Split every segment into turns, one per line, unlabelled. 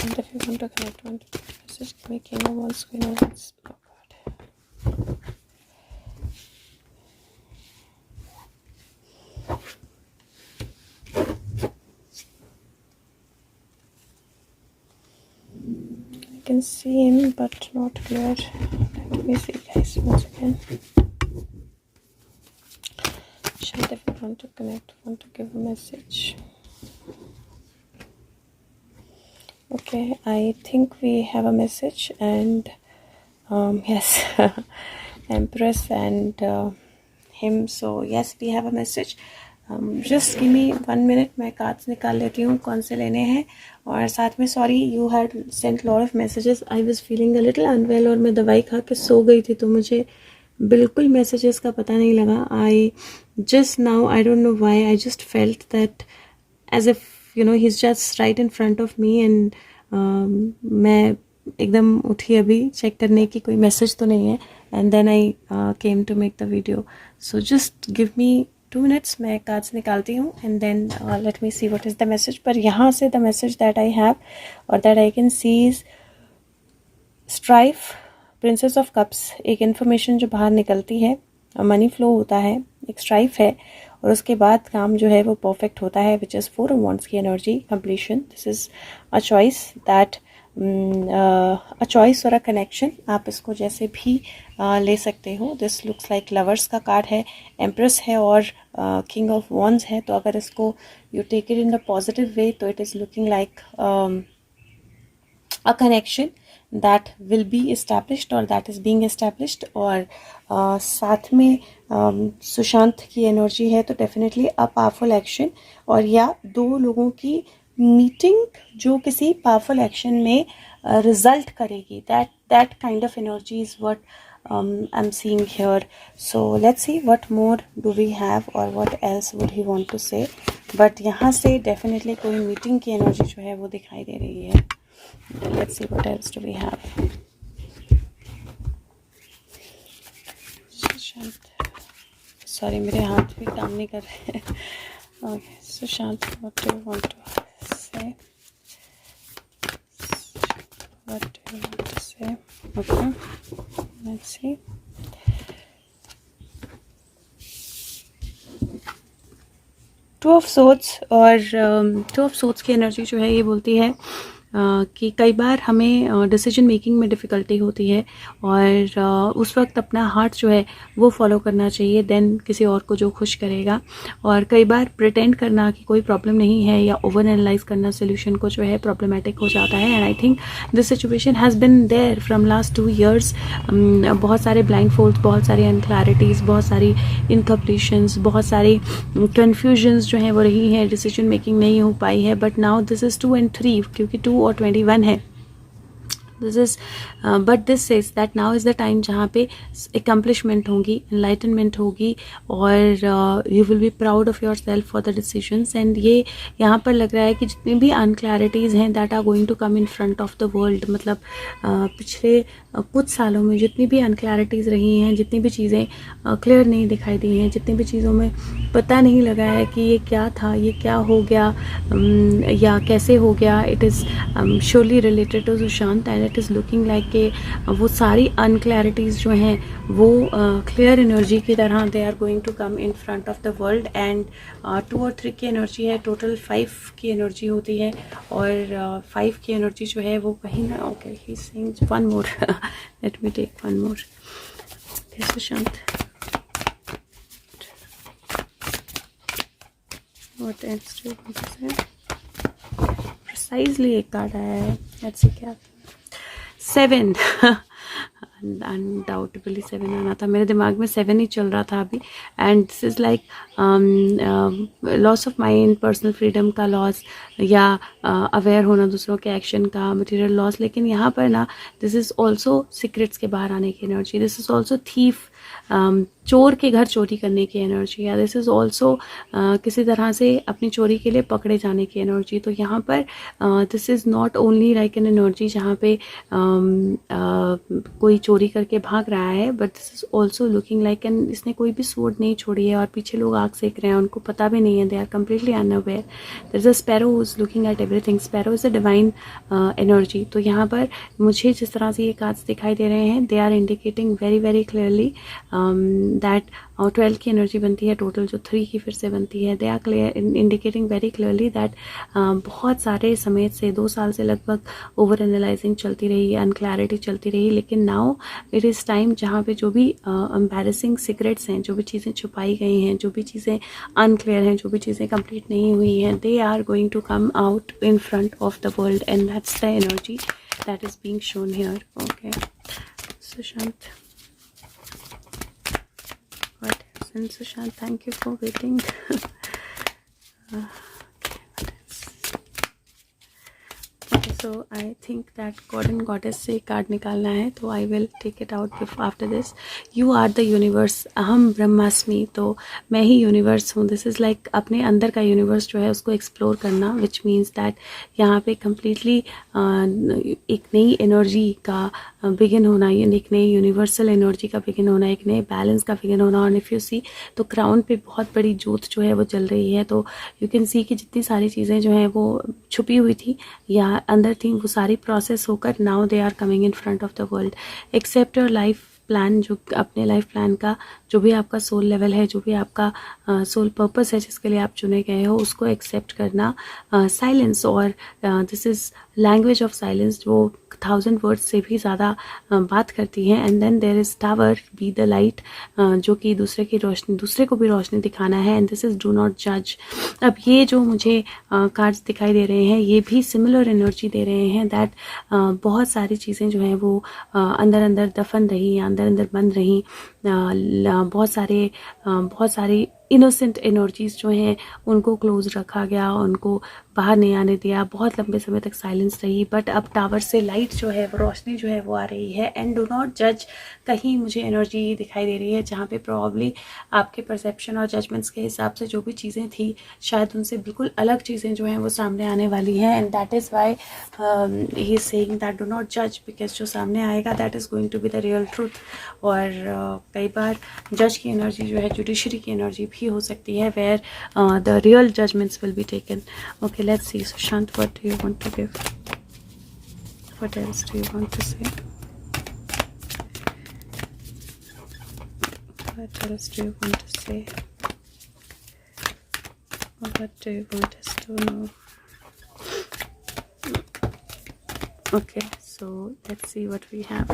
Shant, if you want to connect one message, give me King of Wands, Queen of Wands. Oh God. I can see him, but not clear. Let me see, guys, once again. Shant, if you want to connect, want to give a message. Okay, I think we have a message, and yes, Empress and him. So yes, we have a message. Just give me 1 minute, मैं cards निकाल लेती हूँ कौन से लेने हैं. और साथ में sorry, you had sent lot of messages. I was feeling a little unwell और मैं दवाई खा के सो गई थी, तो मुझे बिल्कुल मैसेजेस का पता नहीं लगा. I just now, I don't know why, I just felt that as if he is just right in front of me. And मैं एकदम उठी अभी चेक करने की कोई मैसेज तो नहीं है. And then I came to make the video. So just give me 2 minutes, मैं कार्ड्स निकालती हूँ. And then let me see what is the message. पर यहाँ से the message that I have और that I can see is strife, princess of cups. एक information जो बाहर निकलती है, मनी फ्लो होता है, एक स्ट्राइफ है, और उसके बाद काम जो है वो परफेक्ट होता है, विच इज़ 4 of Wands की energy, completion. This is a choice that a choice और अ कनेक्शन, आप इसको जैसे भी ले सकते हो. दिस लुक्स लाइक लवर्स का कार्ड है, एम्प्रेस है और किंग ऑफ वॉन्ड्स है. तो अगर इसको you take it in the positive way, तो it is looking like a connection that will be established or that is being established. और साथ में सुशांत की एनर्जी है, तो डेफिनेटली अ पावरफुल एक्शन, और या 2 लोगों की मीटिंग जो किसी पावरफुल एक्शन में रिजल्ट करेगी. that kind of energy is what I'm seeing here. So let's see what more do we have or what else would he want to say. but यहाँ से डेफिनेटली कोई meeting की energy जो है वो दिखाई दे रही है. Let's see what else do we have. Sorry, मेरे हाथ भी काम नहीं कर रहे हैं. Okay, Sushant, what do you want to say? What do you want to say? Okay, let's see. Two of Swords और Two of Swords की एनर्जी जो है ये बोलती है कि कई बार हमें डिसीजन मेकिंग में डिफ़िकल्टी होती है, और उस वक्त अपना हार्ट जो है वो फॉलो करना चाहिए, देन किसी और को जो खुश करेगा. और कई बार प्रिटेंड करना कि कोई प्रॉब्लम नहीं है या ओवर एनालाइज करना सोल्यूशन को जो है प्रॉब्लमेटिक हो जाता है. And I think this situation has been there from last 2 years. बहुत सारे ब्लाइंड फोल्ड्स, बहुत सारी अनक्लैरिटीज़, बहुत सारी इनकम्प्लीशंस, बहुत सारी कन्फ्यूजन्स जो हैं वो रही हैं, डिसीजन मेकिंग नहीं हो पाई है. But now this is 2 and 3, क्योंकि 2 और 21 है. This is but this says that now is the time जहाँ पे एकम्प्लिशमेंट होगी, एनलाइटनमेंट होगी, और you will be proud of your self for the decisions. And ये यहाँ पर लग रहा है कि जितनी भी अनक्लैरिटीज़ हैं that are going to come in front of the world. मतलब पिछले कुछ सालों में जितनी भी अनक्लैरिटीज़ रही हैं, जितनी भी चीज़ें क्लियर नहीं दिखाई दी हैं, जितनी भी चीज़ों में पता नहीं लगा है कि ये क्या था, ये क्या हो गया, या कैसे हो गया, it is surely related to Sushant. And it is looking like कि वो सारी अनक्लैरिटीज़ जो हैं वो क्लियर एनर्जी की तरह they are going to come in front of the world. And 2 और 3 की एनर्जी है, टोटल 5 की एनर्जी होती है, और 5 की एनर्जी जो है वो कहीं ना. Okay, he is saying one more. Let me take one more. Sushant, what else do you want to say? Precisely एक कार्ड आया है. Let's see क्या. 7. अनडाउटेबली 7 आना था. मेरे दिमाग में 7 ही चल रहा था अभी. And this is like loss of mind, personal freedom का लॉस, या अवेयर होना दूसरों के एक्शन का, मटेरियल लॉस. लेकिन यहाँ पर ना दिस इज़ ऑल्सो सीक्रेट्स के बाहर आने की energy. This is also thief चोर के घर चोरी करने की एनर्जी, या दिस इज़ ऑल्सो किसी तरह से अपनी चोरी के लिए पकड़े जाने की एनर्जी। तो यहाँ पर this is not only like an energy जहाँ पे कोई चोरी करके भाग रहा है, but this is also looking like an, इसने कोई भी स्वॉर्ड नहीं छोड़ी है और पीछे लोग आग सेक रहे हैं, उनको पता भी नहीं है, they are completely unaware. There is a sparrow who is looking at everything. Sparrow is a divine energy. तो यहाँ पर मुझे जिस तरह से ये कार्ड्स दिखाई दे रहे हैं, they are indicating very very clearly that 12 की एनर्जी बनती है टोटल, जो 3 की फिर से बनती है। They are clear indicating very clearly that बहुत सारे समय से 2 साल से लगभग ओवर एनालाइजिंग चलती रही, अनक्लैरिटी चलती रही, लेकिन नाउ इट इज़ टाइम जहाँ पे जो भी एम्बैरेसिंग सीक्रेट्स हैं, जो भी चीज़ें छुपाई गई हैं, जो भी चीज़ें अनक्लियर हैं, जो भी चीज़ें कंप्लीट नहीं हुई हैं, they are going to come out in front of the world, and that's the energy that is being shown here. Okay, Sushant, what is in Sushant? Thank you for waiting. So I think that God and Goddess से card निकालना है, तो I will take it out after this. You are the universe. अहम ब्रह्मास्मि, तो मैं ही universe हूँ। This is like अपने अंदर का यूनिवर्स जो है उसको एक्सप्लोर करना, विच मीन्स दैट यहाँ पे कम्प्लीटली एक नई एनर्जी का बिगिन होना, एक नई यूनिवर्सल एनर्जी का बिगिन होना, एक नए बैलेंस का बिगिन होना। और इफ़ यू सी तो क्राउन पे बहुत बड़ी जोत जो है वो जल रही है, तो यू कैन सी कि जितनी सारी चीज़ें जो हैं वो छुपी हुई थी या अंदर थी, वो सारी प्रोसेस होकर now they are coming in front of the world. Accept your life plan, जो अपने लाइफ प्लान का जो भी आपका सोल लेवल है, जो भी आपका सोल पर्पस है जिसके लिए आप चुने गए हो, उसको एक्सेप्ट करना। साइलेंस, और this is language of silence, जो 1000 वर्ड्स से भी ज़्यादा बात करती है। And then there is tower, be the light, जो कि दूसरे को भी रोशनी दिखाना है। And this is do not जज। अब ये जो मुझे कार्ड्स दिखाई दे रहे हैं, ये भी सिमिलर एनर्जी दे रहे हैं दैट बहुत सारी चीज़ें जो हैं वो अंदर अंदर दफन रही या अंदर अंदर बंद रही। बहुत सारी इनोसेंट एनर्जीज जो हैं उनको क्लोज रखा गया, उनको बाहर नहीं आने दिया, बहुत लंबे समय तक साइलेंस रही। बट अब टावर से लाइट जो है वो, रोशनी जो है वो आ रही है। एंड डू नॉट जज, कहीं मुझे एनर्जी दिखाई दे रही है जहाँ पे प्रोबेबली आपके परसेप्शन और जजमेंट्स के हिसाब से जो भी चीज़ें थी, शायद उनसे बिल्कुल अलग चीज़ें जो हैं वो सामने आने वाली हैं। And that is why he is saying that do not जज, बिकॉज जो सामने आएगा that is going to be the real truth. और कई बार जज की एनर्जी जो है जुडिशरी की एनर्जी भी हो सकती है, where the real judgments will be taken. Okay, let's see Sushant, what do you want to give, what else do you want to say, what else do you want to say, what do you want us to know? Okay, so let's see what we have.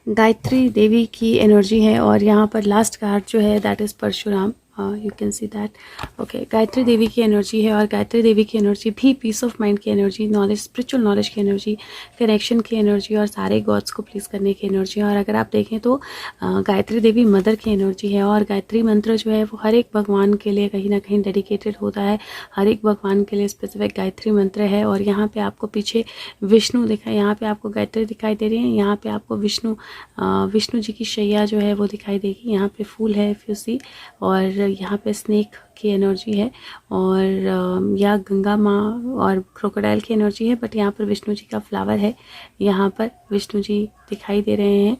Gayatri Devi की energy है, और यहाँ पर last card जो है that is Parshuram. You can see that. Okay, Gayatri Devi की energy है, और गायत्री देवी की एनर्जी भी पीस ऑफ माइंड की एनर्जी, नॉलेज, स्पिरिचुअल नॉलेज की एनर्जी, कनेक्शन की एनर्जी, और सारे गॉड्स को प्लीज़ करने की एनर्जी। और अगर आप देखें तो गायत्री देवी मदर की एनर्जी है, और गायत्री मंत्र जो है वो हर एक भगवान के लिए कहीं ना कहीं डेडिकेटेड होता है, हर एक भगवान के लिए स्पेसिफिक गायत्री मंत्र है। और यहाँ पे आपको पीछे विष्णु दिखाई, यहाँ पे आपको गायत्री दिखाई दे रही है, यहाँ पे आपको विष्णु जी की शैया जो है वो दिखाई देगी। यहाँ पे फूल है इफ यू सी, और यहाँ पे स्नेक की एनर्जी है, और या गंगा माँ और क्रोकोडाइल की एनर्जी है। बट यहाँ पर विष्णु जी का फ्लावर है, यहाँ पर विष्णु जी दिखाई दे रहे हैं।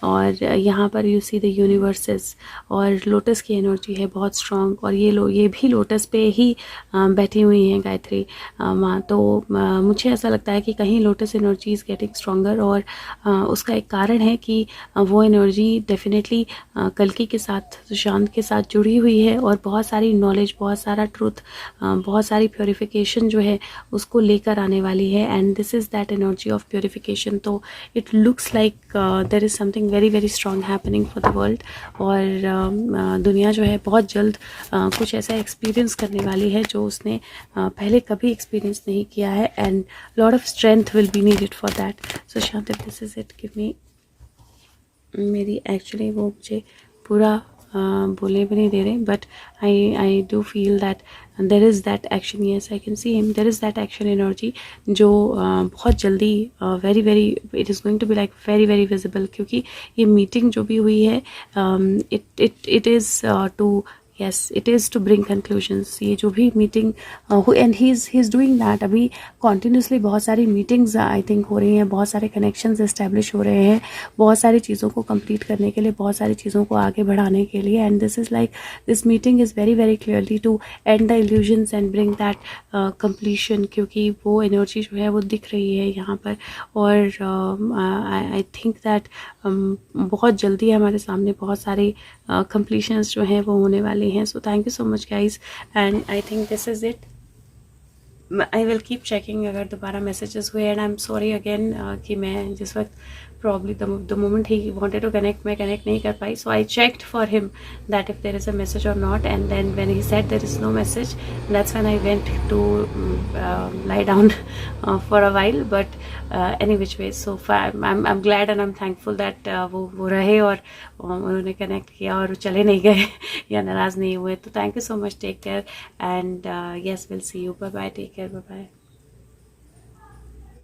और यहाँ पर यू सी द यूनिवर्सेस, और लोटस की एनर्जी है बहुत स्ट्रॉन्ग, और ये भी लोटस पे ही बैठी हुई हैं गायत्री माँ। तो मुझे ऐसा लगता है कि कहीं lotus energy is getting stronger, और उसका एक कारण है कि वो एनर्जी डेफिनेटली कल्कि के साथ, सुशांत के साथ जुड़ी हुई है, और बहुत सारी नॉलेज, बहुत सारा ट्रूथ, बहुत सारी प्योरिफिकेशन जो है उसको लेकर आने वाली है। And this is that energy of purification. तो it looks like there is something very very strong happening for the world. और दुनिया जो है बहुत जल्द कुछ ऐसा एक्सपीरियंस करने वाली है जो उसने पहले कभी एक्सपीरियंस नहीं किया है। And lot of strength will be needed for that. So शांत, this is it, give me. मेरी एक्चुअली वो मुझे पूरा बोलने भी नहीं दे रहे, but I do feel that there is that action, yes I can see him, there is that action energy जो बहुत जल्दी very very it is going to be like very very visible, क्योंकि ये मीटिंग जो भी हुई है it is to, yes it is to bring conclusions. ये जो भी meeting and he is doing that, अभी कॉन्टीन्यूसली बहुत सारी मीटिंग्स आई थिंक हो रही हैं, बहुत सारे कनेक्शंस इस्टेब्लिश हो रहे हैं, बहुत सारी चीज़ों को कंप्लीट करने के लिए, बहुत सारी चीज़ों को आगे बढ़ाने के लिए, and this is like this meeting is very very clearly to end the illusions and bring that completion, क्योंकि वो एनर्जी जो है वो दिख रही है यहाँ पर, और आई थिंक दैट बहुत जल्दी हमारे सामने बहुत सारे completions जो हैं वो होने वाले हैं. So thank you so much guys, and I think this is it. I will keep checking अगर दोबारा messages हुए, and I'm sorry again कि मैं जिस वक्त probably the moment he wanted to connect मैं connect नहीं कर पाई. So I checked for him that if there is a message or not, and then when he said there is no message, that's when I went to lie down for a while. But any which way, so I'm glad and I'm thankful that वो रहे और उन्होंने connect किया और चले नहीं गए या नाराज़ नहीं हुए. तो thank you so much, take care, and yes, we'll see you, bye bye, take care, bye bye.